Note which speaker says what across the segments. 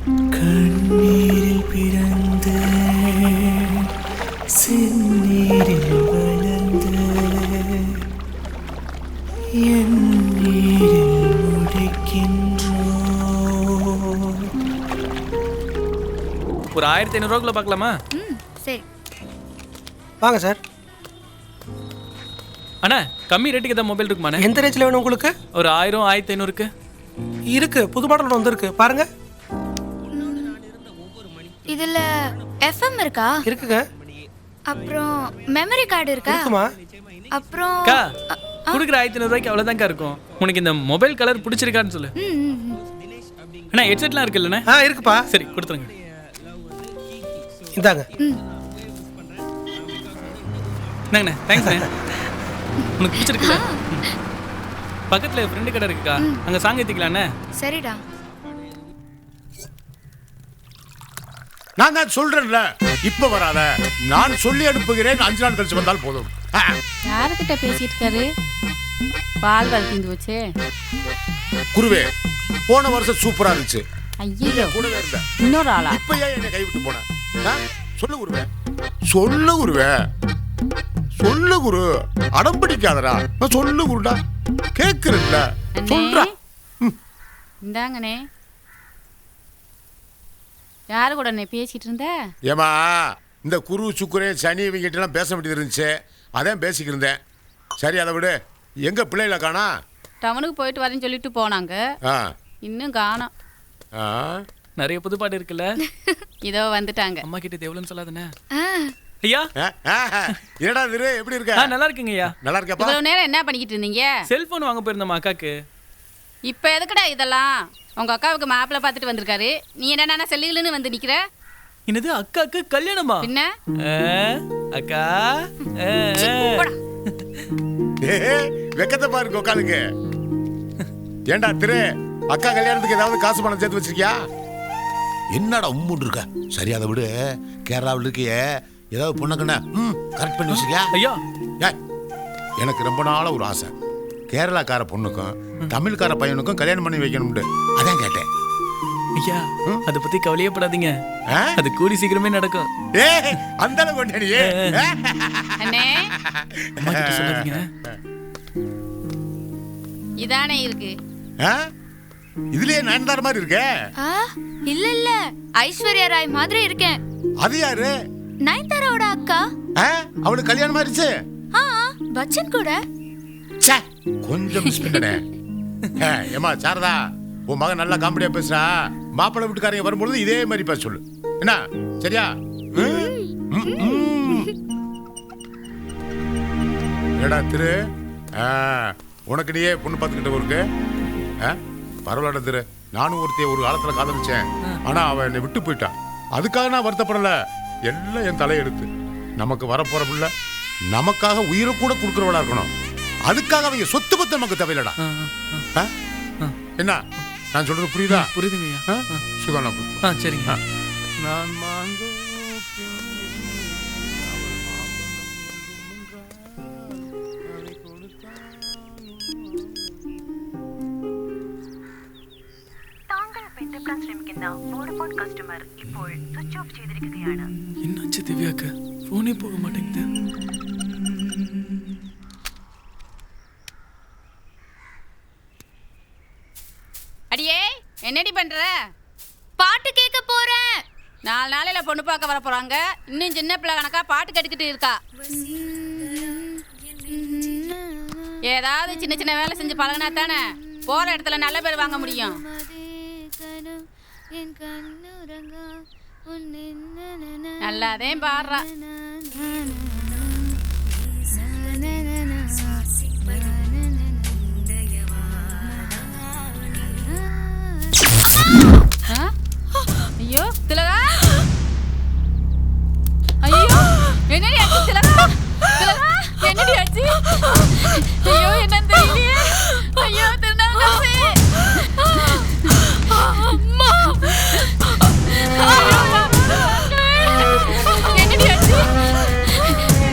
Speaker 1: கண்ணீரில் பிறந்த செந்நீரில் வளர்ந்த என் நீரில் முடிக்கின்றோ.
Speaker 2: ஒரு 1500 பார்க்கலாமா?
Speaker 3: சரி
Speaker 4: வாங்க சார்.
Speaker 2: அண்ணா கம்மி ரேட்டுக்கு ஏதாவது மொபைல் இருக்குமாண்ணே?
Speaker 4: எந்த ரேஞ்சில் வேணும் உங்களுக்கு?
Speaker 2: ஒரு 1000 1500க்கு
Speaker 4: இருக்கு, புது மாடல் வந்திருக்கு பாருங்க.
Speaker 3: இதுல எஃப்எம் இருக்கா?
Speaker 4: இருக்குங்க.
Speaker 3: அப்புறம் மெமரி கார்டு இருக்கா?
Speaker 4: இருக்குமா?
Speaker 3: அப்புறம்
Speaker 2: அக்கா கொடுக்குற 1500 அவ்வளோதான்க்கா இருக்கும். உனக்கு இந்த மொபைல் கலர் பிடிச்சிருக்கான்னு சொல்லு. அண்ணா ஹெட்செட்லாம் இருக்குல்லண்ணே?
Speaker 4: இருக்குப்பா.
Speaker 2: சரி கொடுத்துருங்க.
Speaker 4: இந்தாங்க.
Speaker 2: என்னங்கண்ணே தேங்க்ஸ்ண்ணே. உனக்கு பிடிச்சிருக்குல்ல? பக்கத்தில் ஃப்ரெண்டு கடை இருக்குக்கா, அங்கே சாங் ஏற்றிக்கலாண்ணே.
Speaker 3: சரிடா.
Speaker 5: நான் தான் சொல்றேன்ல, இப்ப வராத. நான் சொல்லி அனுப்புகிறேன், 5 நாள் கழிச்சு வந்தால் போதும்.
Speaker 6: யாருக்கிட்ட பேசிட்டு இருக்காரு? பால் வளர்த்திந்து வச்சு.
Speaker 5: குருவே, போன வருஷம் சூப்பரா இருந்துச்சு.
Speaker 6: ஐயோ
Speaker 5: கூடவே இருந்த.
Speaker 6: இன்னொரு ஆளா?
Speaker 5: இப்ப ஏன் என்னை கைவிட்டு போன? சொல்லு குருவே, சொல்லு குருவே, சொல்லு குரு. அடம் பிடிக்காதடா, நான் சொல்லு குருடா. கேக்குறேன்ல, சொல்றா.
Speaker 6: இந்தாங்கண்ணே. யாரு கூட பேசிட்டு இருந்த?
Speaker 5: ஏமா இந்த குரு சுக்குரே சனி இவங்கிட்ட எல்லாம் பேச வேண்டியது இருந்துச்சு, அதான் பேசிக்கிட்டு இருந்தேன். சரி அதை விடு. எங்க பிள்ளைகளை காணா?
Speaker 6: டவுனுக்கு போயிட்டு வரேன்னு சொல்லிட்டு போனாங்க, இன்னும் காணோம்.
Speaker 2: நிறைய புது பாட்டு இருக்குல்ல?
Speaker 6: இதோ வந்துட்டாங்க.
Speaker 2: அம்மா கிட்ட எவ்வளோன்னு சொல்லாதுண்ணே. ஐயா
Speaker 5: என்னடா திரு, எப்படி இருக்க?
Speaker 2: நல்லா இருக்குங்க ஐயா.
Speaker 5: நல்லா இருக்கப்பா.
Speaker 6: இவ்வளவு நேரம் என்ன பண்ணிக்கிட்டு இருந்தீங்க?
Speaker 2: செல்போன் வாங்க போயிருந்தோம் அக்காக்கு.
Speaker 6: இப்ப எதுக்குடா இதெல்லாம்? உங்க அக்காவுக்கு மாப்பிள்ளை பார்த்துட்டு வந்திருக்காரு, நீ என்னன்னா செல்லுன்னு வந்து நிக்கிற?
Speaker 2: என்னது அக்காக்கு கல்யாணமா?
Speaker 6: பின்ன
Speaker 2: அக்கா
Speaker 5: வெக்கத்தை பாருங்க உட்காந்துக்கு. ஏண்டா திரு, அக்கா கல்யாணத்துக்கு ஏதாவது காசு பணம் சேர்த்து வச்சிருக்கியா? என்னடா உம்முன்னு இருக்க? சரி அதை விடு. கேரளாவில் இருக்கியே, ஏதாவது பொண்ணுக்கண்ணா கரெக்ட் பண்ணி வச்சிருக்கியா?
Speaker 2: ஐயா
Speaker 5: எனக்கு ரொம்ப நாள ஒரு ஆசை, கேரளாக்கார பொண்ணுக்கும் தமிழ்கார பையனுக்கும் கல்யாணம் பண்ணி வைக்கணும்னு. அதான் கேட்டேன்.
Speaker 2: ஐயா அதை பத்தி கவலையப்படாதீங்க, அது கூடி சீக்கிரமே நடக்கும்.
Speaker 5: அந்த அளவுக்கு
Speaker 2: சொல்லாதீங்க.
Speaker 6: இதானே இருக்கு.
Speaker 5: இதுலயே நயன்தார மாதிரி இருக்கே.
Speaker 3: இல்ல இல்ல, ஐஸ்வர்யா ராய் மாதிரி இருக்கேன்.
Speaker 5: அது யாரு?
Speaker 3: நயன்தாராவோட அக்கா.
Speaker 5: அவளுக்கு கல்யாணம் ஆயிடுச்சு.
Speaker 3: பச்சன் கூட.
Speaker 5: கொஞ்சம் மிஸ் பண்ணனே. ஏமா சாரதா, உன் மகன் நல்லா காமெடியா பேசுறா. மாப்பிள்ளை வீட்டுக்காரங்க வரும்பொழுது இதே மாதிரி பேச சொல்லு, என்ன? சரியா? ஏடா திரு, உனக்கு நீயே பொண்ணு பார்த்துக்கிட்ட இருக்கு. பரவாயில்ல திரு, நானும் ஒருத்தைய ஒரு காலத்துல காதலிச்சேன், ஆனா அவன் என்னை விட்டு போயிட்டான். அதுக்காக நான் வருத்தப்படல, எல்லாம் என் தலையெடுத்து. நமக்கு வரப்போற பிள்ளை நமக்காக உயிரை கூட கொடுக்குறவளா இருக்கணும். அதுக்காக அவங்க சொத்து பத்து நமக்கு தேவையில்லடா. என்ன நான் சொல்றது புரியுதா?
Speaker 2: புரியுதுங்க.
Speaker 5: சுகானா
Speaker 2: சரிங்க.
Speaker 5: நான்
Speaker 2: என்னாச்சு திவ்யாக்கு? போனே போக மாட்டேங்குது.
Speaker 6: அடியே என்னடி பண்ற?
Speaker 3: பாட்டு கேட்க போறேன்.
Speaker 6: 4 நாளையில பொண்ணு பார்க்க வர போறாங்க, இன்னும் சின்ன பிள்ளை கணக்கா பாட்டு கட்டிக்கிட்டு இருக்கா. ஏதாவது சின்ன சின்ன வேலை செஞ்சு பழகினா தானே போற இடத்துல நல்ல பேர் வாங்க முடியும். நல்லாதே பாடுறா. ஐயோ திலகா, ஐயோ என்னடி ஆச்சு திலகா? திலகா என்னடி ஆச்சு? ஐயோ என்னன்னு தெரியலையே. ஐயோ திருநாவுக்கரசே, அம்மா, என்னடி ஆச்சு?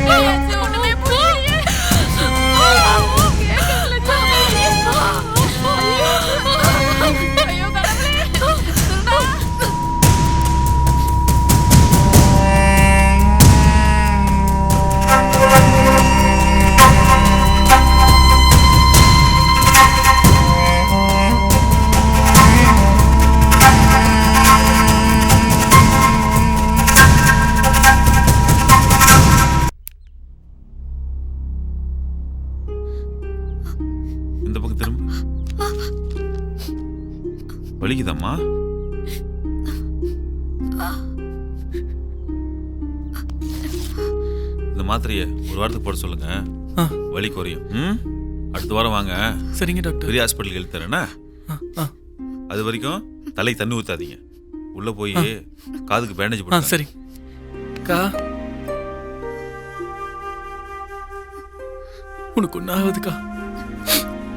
Speaker 6: என்னடி ஆச்சு? ஒண்ணுமே புரியலையே.
Speaker 7: வலிக்குதாம்மா? இந்த மாத்திரையை ஒரு வாரத்துக்கு போட சொல்லுங்க. வலி குறையும். அடுத்த வாரம் வாங்க.
Speaker 2: சரிங்க டாக்டர்.
Speaker 7: பெரிய ஹாஸ்பிட்டலுக்கு எழுதி தரேன்னா. அது வரைக்கும் தலை தண்ணி ஊத்தாதீங்க. உள்ள போய் காதுக்கு பேண்டேஜ் போடுங்க.
Speaker 2: சரி கா, உனக்கு ஒன்றாவதுக்கா.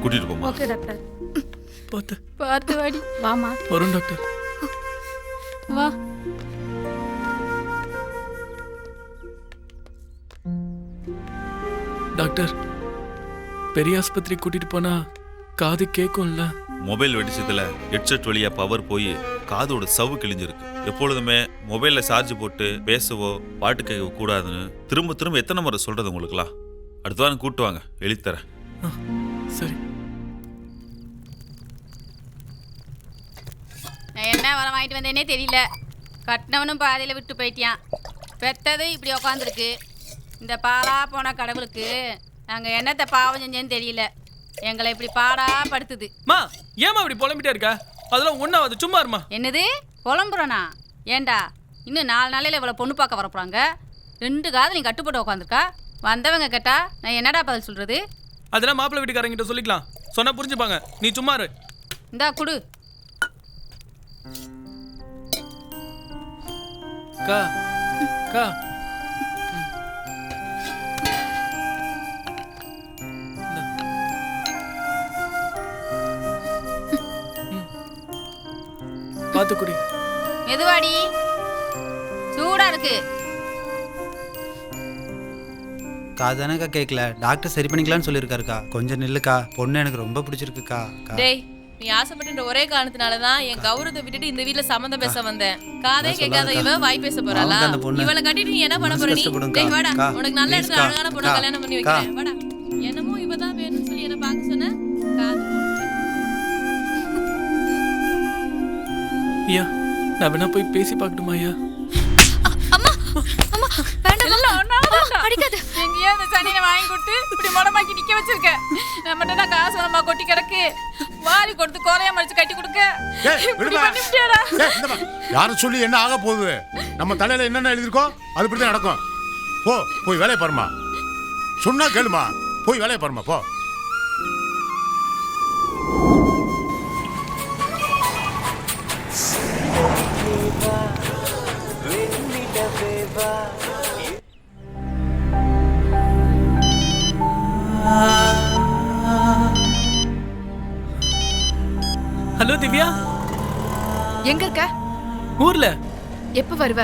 Speaker 7: கூட்டிட்டு போமா.
Speaker 6: Okay doctor.
Speaker 2: பார்த்து
Speaker 6: பார்த்து வாடி. வாமா.
Speaker 2: வரும் டாக்டர்.
Speaker 6: வா.
Speaker 2: டாக்டர், பெரிய ஆஸ்பத்திரி கூட்டிட்டு போனா காது கேட்கும்ல?
Speaker 7: மொபைல் வெடிச்சதுல ஹெட்செட் வழியா பவர் போய் காதோட சவ்வு கிழிஞ்சிருக்கு. எப்பொழுதுமே மொபைல்ல சார்ஜ் போட்டு பேசவோ பாட்டு கேட்க கூடாதுன்னு திரும்ப திரும்ப எத்தனை முறை சொல்றது உங்களுக்குலாம்? அடுத்த வாரம் கூட்டு வாங்க, எழுதி தரேன்.
Speaker 2: சரி.
Speaker 6: நான் என்ன வர வாங்கிட்டு வந்தேனே தெரியல. கட்டினவனும் பாதையில் விட்டு போயிட்டியான். பெத்ததும் இப்படி உக்காந்துருக்கு. இந்த பாலா போன கடவுளுக்கு நாங்கள் என்னத்தை பாவம் செஞ்சேன்னு தெரியல. எங்களை இப்படி பாடா படுத்துது.
Speaker 2: மா, ஏமா இப்படி புலம்பிட்டே இருக்கா? அதெல்லாம் ஒன்றாவது, சும்மா இருமா.
Speaker 6: என்னது புலம்புறனா? ஏண்டா இன்னும் 4 நாளையில் இவ்வளோ பொண்ணு பார்க்க வரப்போறாங்க. 2 காது நீ கட்டுப்பட்டு உட்காந்துருக்கா. வந்தவங்க கேட்டா நான் என்னடா பதில் சொல்றது?
Speaker 2: அதெல்லாம் மாப்பிள்ளை வீட்டுக்காரங்கிட்ட சொல்லிக்கலாம். சொன்னா புரிஞ்சுப்பாங்க. நீ சும்மா இரு.
Speaker 6: இந்தா குடு.
Speaker 2: கா கா, பார்த்து குடி.
Speaker 6: மெதுவாடி, சூடா இருக்கு.
Speaker 8: காதானக்கா கேட்கல. டாக்டர் சரி பண்ணிக்கலாம்னு சொல்லியிருக்காருக்கா. கொஞ்சம் நில்லுக்கா. பொண்ணு எனக்கு ரொம்ப பிடிச்சிருக்குக்கா.
Speaker 9: டேய், நீ ஆசைப்பட்ட ஒரே காரணத்தினால தான் என் கௌரவத்தை விட்டுட்டு இந்த வீட்ல சம்மந்தம் பேச வந்தேன். காதே கேட்காத இவ வாய் பேச போறாளா? இவளை கட்டிட்டு நீ என்ன பண்ண போற? நீ டேய் வாடா, உனக்கு நல்ல இடத்துல அழகான பொண்ணை கல்யாணம் பண்ணி வைக்கிறேன். வாடா. என்னமோ இவ தான் வேணும்னு சொல்லி என்ன பார்க்க சொன்ன. காது
Speaker 2: ஐயா, நான் வேணா போய் பேசி பார்க்கட்டுமா? ஐயா,
Speaker 3: அம்மா அம்மா வேண்டாம். அடிக்காத.
Speaker 6: எங்கேயோ இந்த சனியை வாங்கி கொடுத்து இப்படி முடமாக்கி நிக்க வச்சிருக்க. நம்மகிட்ட தான் காசு நம்ம கொட்டி கிடக்கு. வாரி கொடுத்து கோலையா மடிச்சு கட்டி கொடுக்க.
Speaker 5: யாரும் சொல்லி என்ன ஆக போகுது? நம்ம தலையில என்னென்ன எழுதிருக்கோ அது இப்படிதான் நடக்கும். போ, போய் வேலையை பாருமா. சொன்னா கேளுமா. போய் வேலையை பாருமா, போ.
Speaker 2: ஹலோ திவ்யா,
Speaker 3: எங்க இருக்க?
Speaker 2: ஊர்ல.
Speaker 3: எப்ப வருவ?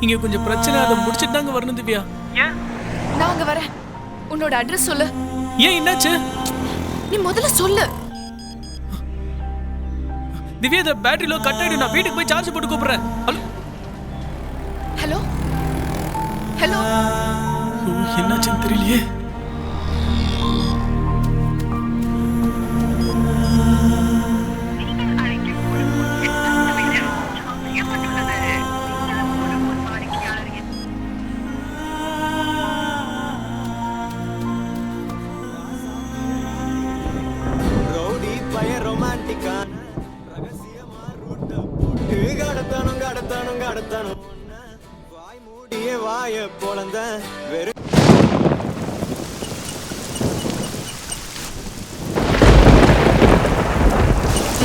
Speaker 2: இங்க கொஞ்சம் பிரச்சனை, அதை முடிச்சிட்டு தாங்க வரணும் திவ்யா.
Speaker 3: நான் அங்க வரேன். உன்னோட அட்ரஸ் சொல்லு.
Speaker 2: ஏன், என்னாச்சு?
Speaker 3: நீ முதல்ல சொல்லு.
Speaker 2: திவ்யா, இந்த பேட்டரி லோ கட் ஆயிடும். நான் வீட்டுக்கு போய் சார்ஜ் போட்டு கூப்பிடுறேன்.
Speaker 3: Hello hello.
Speaker 2: என்னாச்சுன்னு தெரியலையே.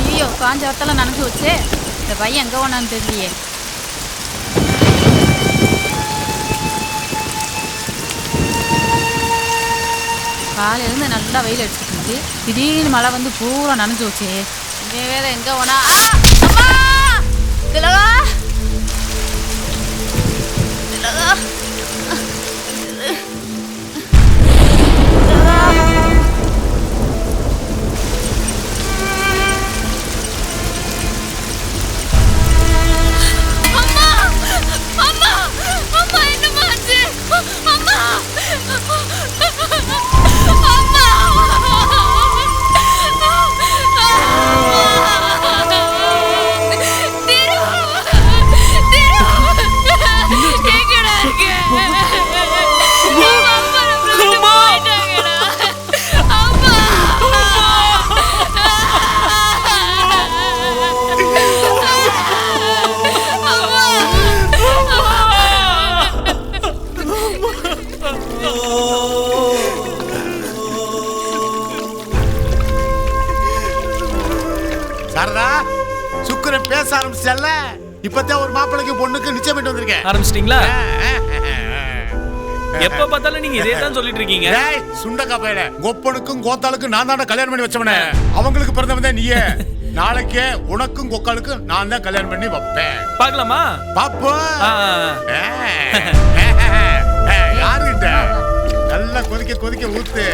Speaker 6: ஐயோ, காஞ்ச இடத்துல நனைஞ்சு வச்சு இந்த பையன் எங்க போனான்னு தெரியலையே. காலையிலேருந்து நல்லா வெயில் அடிச்சுட்டு இருந்து திடீர்னு மழை வந்து பூரா நனைஞ்சு வச்சு. இவன் வேற எங்க போனா? அம்மா திலகா, திலகா,
Speaker 5: சுக்கிரன் பேச ஆரம்பிச்சல்ல, இப்பதான் ஒரு மாப்பிளைக்கு பொண்ணுக்கு நிச்சயம் பண்ணிட்டு வந்திருக்கேன்.
Speaker 2: ஆரம்பிச்சிட்டீங்களா? எப்ப பார்த்தாலும் நீங்க இதே தான் சொல்லிட்டு இருக்கீங்க.
Speaker 5: டேய் சுண்டக்கா பையல, கொப்பனுக்கும் கோத்தாளுக்கும் நான் தான் கல்யாணம் பண்ணி வச்சவனே. அவங்களுக்கு பிறந்தவன் தான் நீயே. நாளைக்கே உனக்கும் கொக்காளுக்கும் நான் தான் கல்யாணம் பண்ணி வைப்பேன்.
Speaker 2: பார்க்கலாமா?
Speaker 5: பாப்போ. யாருகிட்ட நல்லா கொதிக்க கொதிக்க ஊத்து.